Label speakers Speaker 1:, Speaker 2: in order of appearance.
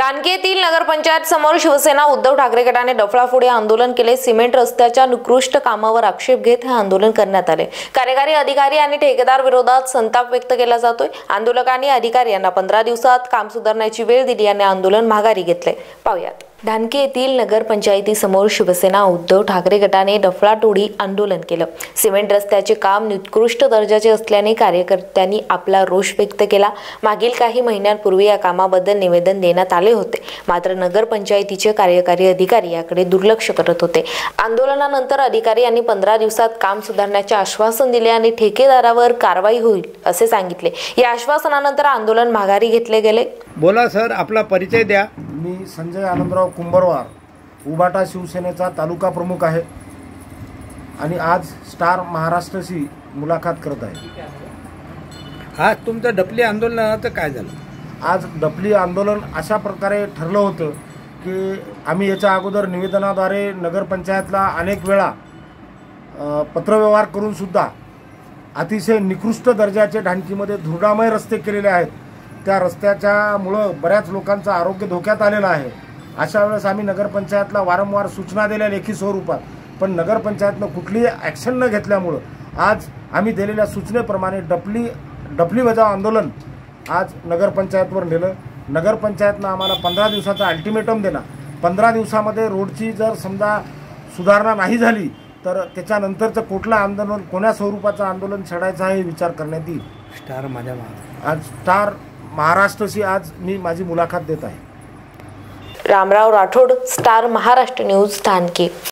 Speaker 1: दानकी येथील नगरपंचायत समोर शिवसेना उद्धव ठाकरे गटाने डफळाफोडी आंदोलन केले। सिमेंट रस्त्याच्या निकृष्ट कामावर आक्षेप घेत हे आंदोलन करण्यात आले। कार्यकारी अधिकारी आणि ठेकेदार विरोधात संताप व्यक्त केला जातोय। आंदोलकांनी अधिकाऱ्यांना 15 दिवसात काम सुधारण्याची वेळ दिली आणि आंदोलन माघारी घेतले। पाहूयात। दानकी येथील नगरपंचायतीसमोर शिवसेना उद्धव ठाकरे गटाने डफळाफोडी आंदोलन केलं। सिमेंट रस्त्याचे काम निकृष्ट दर्जाचे असल्याने कार्यकर्त्यांनी आपला रोष व्यक्त केला। मागील काही महिन्यांपूर्वी या कामाबद्दल निवेदन देण्यात आले होते, मात्र नगरपंचायतीचे कार्यकारी अधिकारी याकडे दुर्लक्ष करत होते। आंदोलनानंतर अधिकारी यांनी 15 दिवसात काम सुधारण्याचे आश्वासन दिले आणि ठेकेदारावर कारवाई होईल असे सांगितले। या आश्वासनानंतर आंदोलन माघारी घेतले गेले।
Speaker 2: बोला सर, आपला परिचय द्या।
Speaker 3: मी संजय आनंदराव कुंभरवार, उबाटा शिवसेनेचा तालुका प्रमुख आहे आणि आज स्टार महाराष्ट्रशी मुलाखत करत आहे।
Speaker 2: आज तुमचं डपली आंदोलनाचं काय झालं?
Speaker 3: आज डपली आंदोलन अशा प्रकारे ठरलं होतं की आम्ही याच्या अगोदर निवेदनाद्वारे नगरपंचायतला अनेक वेळा पत्रव्यवहार करून सुद्धा अतिशय निकृष्ट दर्जाचे ढाणकीमध्ये धुरडामय रस्ते केलेले आहेत। त्या रस्त्याच्यामुळं बऱ्याच लोकांचं आरोग्य धोक्यात आलेलं आहे। अशा वेळेस आम्ही नगरपंचायतला वारंवार सूचना दिल्या लेखी स्वरूपात, पण नगरपंचायतनं कुठलीही ॲक्शन न घेतल्यामुळं आज आम्ही दिलेल्या सूचनेप्रमाणे डपली बजाव आंदोलन आज नगरपंचायतवर नेलं। नगरपंचायतनं आम्हाला 15 दिवसाचा अल्टिमेटम दिला। 15 दिवसामध्ये रोडची जर समजा सुधारणा नाही झाली तर त्याच्यानंतरचं कुठलं आंदोलन, कोण्या स्वरूपाचं आंदोलन छेडायचं आहे विचार करण्यात येईल।
Speaker 2: स्टार माझ्या
Speaker 3: आज स्टार महाराष्ट्रशी आज मी माझी मुलाखत देत आहे।
Speaker 1: Ramrao Rathod, star Maharashtra news, दानकी।